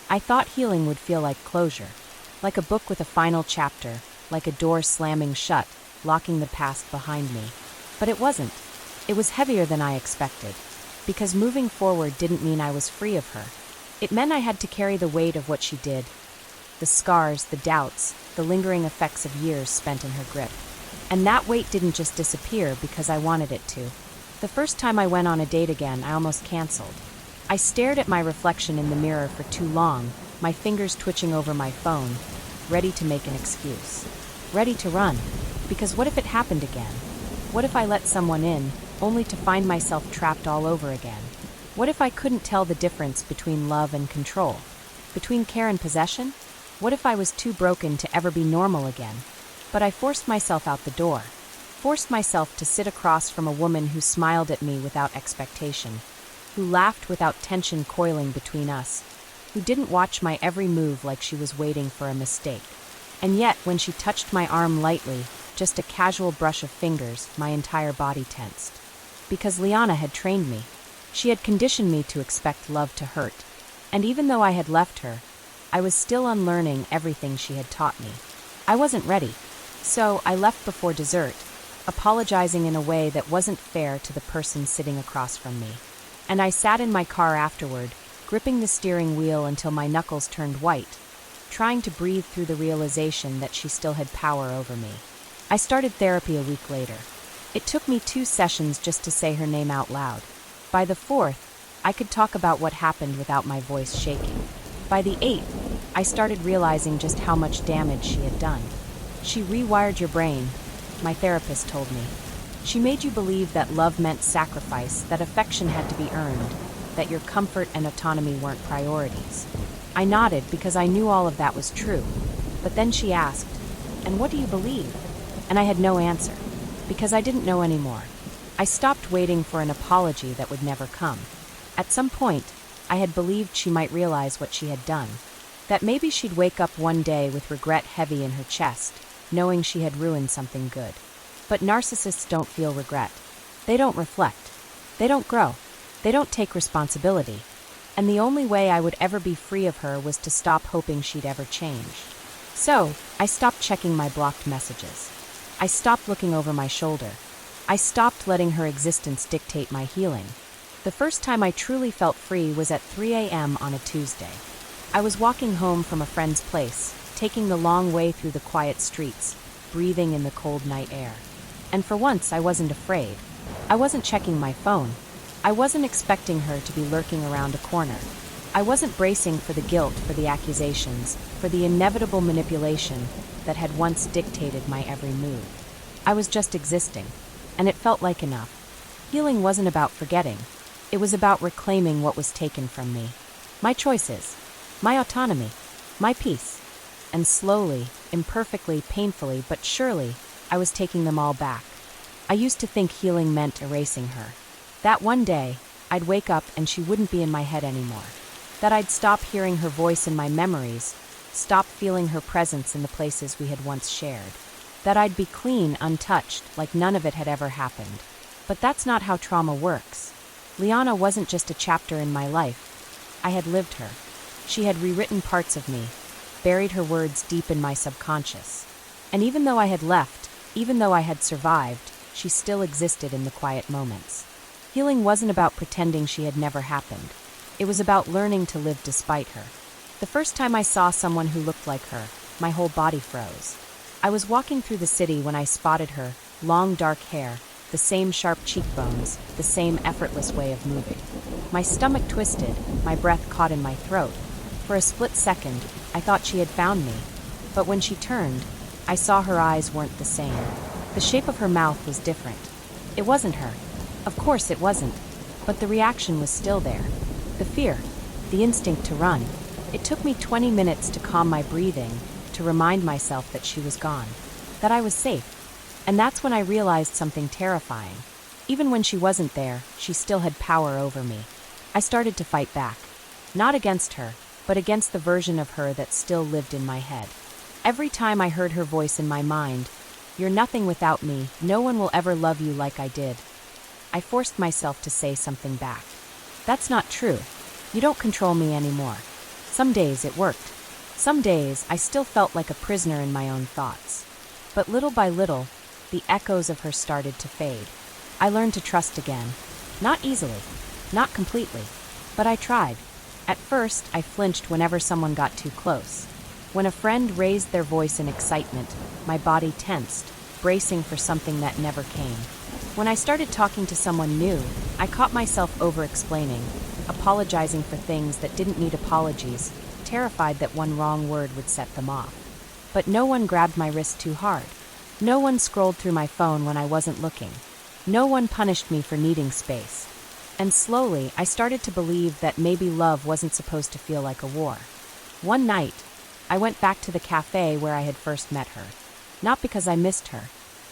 I thought healing would feel like closure. Like a book with a final chapter. Like a door slamming shut, locking the past behind me. But it wasn't. It was heavier than I expected. Because moving forward didn't mean I was free of her. It meant I had to carry the weight of what she did. The scars, the doubts, the lingering effects of years spent in her grip. And that weight didn't just disappear because I wanted it to. The first time I went on a date again, I almost canceled. I stared at my reflection in the mirror for too long, my fingers twitching over my phone, ready to make an excuse. Ready to run. Because what if it happened again? What if I let someone in, only to find myself trapped all over again? What if I couldn't tell the difference between love and control? Between care and possession? What if I was too broken to ever be normal again? But I forced myself out the door. Forced myself to sit across from a woman who smiled at me without expectation, who laughed without tension coiling between us, who didn't watch my every move like she was waiting for a mistake. And yet, when she touched my arm lightly, just a casual brush of fingers, my entire body tensed. Because Liana had trained me. She had conditioned me to expect love to hurt. And even though I had left her, I was still unlearning everything she had taught me. I wasn't ready. So I left before dessert, apologizing in a way that wasn't fair to the person sitting across from me. And I sat in my car afterward, gripping the steering wheel until my knuckles turned white, trying to breathe through the realization that she still had power over me. I started therapy a week later. It took me 2 sessions just to say her name out loud. By the 4th, I could talk about what happened without my voice shaking. By the 8th, I started realizing just how much damage she had done. She rewired your brain, my therapist told me. She made you believe that love meant sacrifice, that affection had to be earned, that your comfort and autonomy weren't priorities. I nodded because I knew all of that was true. But then she asked, "And what do you believe?" And I had no answer, because I didn't know anymore. I stopped waiting for an apology that would never come. At some point, I had believed she might realize what she had done. That maybe she'd wake up one day with regret heavy in her chest, knowing she had ruined something good. But narcissists don't feel regret. They don't reflect. They don't grow. They don't take responsibility. And the only way I would ever be free of her was to stop hoping she'd ever change. So, I stopped checking my blocked messages. I stopped looking over my shoulder. I stopped letting her existence dictate my healing. The first time I truly felt free was at 3 a.m. on a Tuesday. I was walking home from a friend's place, taking the long way through the quiet streets, breathing in the cold night air. And for once, I wasn't afraid. I wasn't checking my phone. I wasn't expecting her to be lurking around a corner. I wasn't bracing for the guilt, for the accusations, for the inevitable manipulation that had once dictated my every move. I was just existing, and it felt like enough. Healing wasn't about forgetting. It was about reclaiming what was taken from me. My choices, my autonomy, my peace. And slowly, imperfectly, painfully, but surely, I was taking them all back. I used to think healing meant erasing her. That one day, I'd wake up and she wouldn't be in my head anymore. That I'd stop hearing her voice in my memories, stop feeling her presence in the places we had once shared. That I'd be clean, untouched, like none of it had ever happened. But that's not how trauma works. Liana wasn't just a chapter in my life. I had lived her. She had rewritten parts of me, buried her words deep in my subconscious. And even though I had left, even though I had survived, she still existed in the quiet moments. Healing wasn't about pretending she had never happened. It was about learning to live despite her. The first time I saw someone who looked like her, my whole body froze. I was walking through the city when I spotted her, long dark hair, the same sharp cheekbones, the same effortless way of moving. My stomach twisted, my breath caught in my throat. For a split second, I thought she had found me. But when she turned, I saw her eyes weren't the same. The shape of her mouth was different. It wasn't her. Of course it wasn't. But the reaction was still there. The fear, the instinct to run. It took me 20 minutes to calm my breathing, to remind myself that she was gone, that I was safe. And that's when I realized something terrifying. Even when she wasn't there, she still had power over me. I started to fight back. Not against her, but against the version of her that still lived in my head. Every time I heard her voice in my mind, "You're nothing without me, no one will ever love you like I did," I forced myself to say something back. "That's not true. You don't control me anymore." Some days it worked. Some days I still felt like a prisoner in my own thoughts. But little by little, the echoes of her started to fade. I learned to trust again. Not easily, not completely, but I tried. At first, I flinched whenever someone got too close. When a friend raised their voice in excitement, my body tensed, bracing for something that never came. When I started talking to someone new, I caught myself over-explaining, apologizing for things that didn't need apologies, terrified that one wrong word would set them off. But no one grabbed my wrist too hard. No one scrolled through my phone when I wasn't looking. No one punished me for needing space. And slowly, I started to believe that maybe love wasn't supposed to feel like a war. One night, I went back to the cafe where I had first met her. Not because I missed her.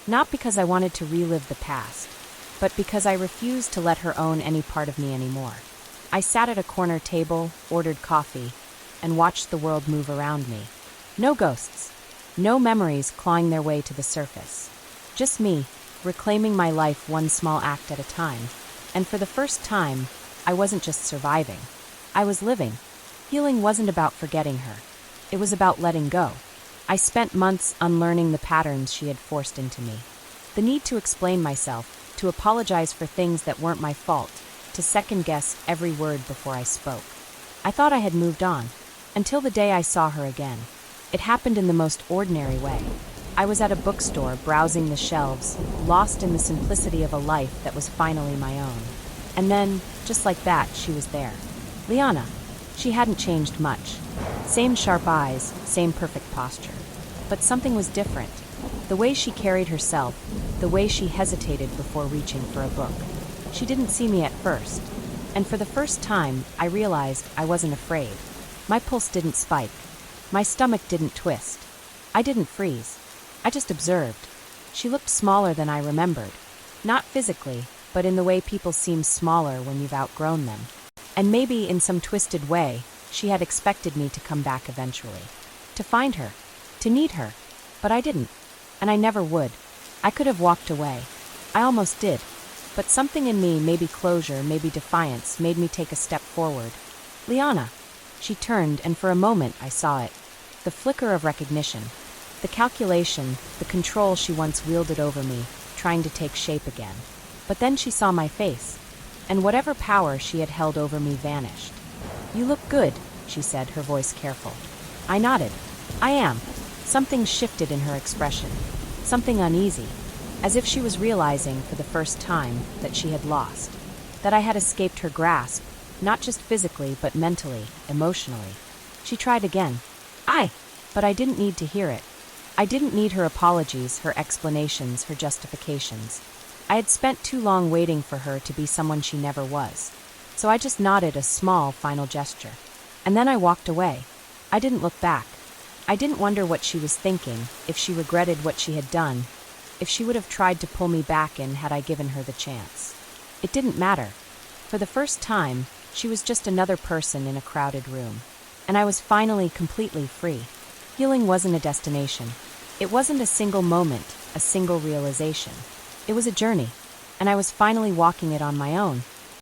Not because I wanted to relive the past. But because I refused to let her own any part of me anymore. I sat at a corner table, ordered coffee, and watched the world move around me. No ghosts. No memories clawing their way to the surface. Just me, reclaiming my life one small act at a time. And for the first time, I wasn't just surviving. I was living. Healing wasn't about forgetting her. It was about letting go. I spent months unlearning the patterns she had forced into me. The need to explain myself, to apologize for things that weren't my fault, to second-guess every word before I spoke. I thought I had moved on, until the day I saw her again. It happened in the most ordinary way. I was at a bookstore browsing the shelves, lost in the simplicity of a life that was finally my own. And then, just like that, she was there. Liana. She hadn't changed much. Same sharp eyes, same perfect posture. But something was different. The way she carried herself, the way she hesitated before reaching for a book. She didn't see me at first. And for the first time, I realized I wasn't afraid. My pulse didn't spike. My stomach didn't twist. I didn't freeze. I just observed. She looked smaller than I remembered. Not physically, but in the way people seem smaller when you've outgrown them. And maybe in some twisted way, she had expected me to come back eventually. To find her. To need her. But I didn't. And I never would. I could have walked away. I almost did. But something in me, maybe closure, maybe defiance, made me take a step forward. Liana. She turned, and for a moment I saw it. The flicker of recognition. The calculation, the control she once wielded over me, trying to take shape again. But then she saw my face. And whatever power she had held over me vanished. "You look good," she said, her voice careful. I nodded. "I am." Something shifted in her expression. Something uneasy. As if she was realizing, for the first time, that she had lost. That I had escaped her grasp, not just physically, but mentally, emotionally. She tried again. But I didn't need to hear it. I didn't need her apologies, her explanations, her justifications. I had spent too long waiting for her to be someone she never was. So I just nodded a small, final gesture. And then I walked away. I didn't look back. I didn't wonder what she was thinking, if she regretted what she had done, if she would have tried to pull me back in had I given her the chance. It didn't matter. For the first time, she was just another person in a crowded room. And I was finally completely free. Healing wasn't a destination. It wasn't a single moment, a single realization. It was a journey, and I was finally walking it on my own.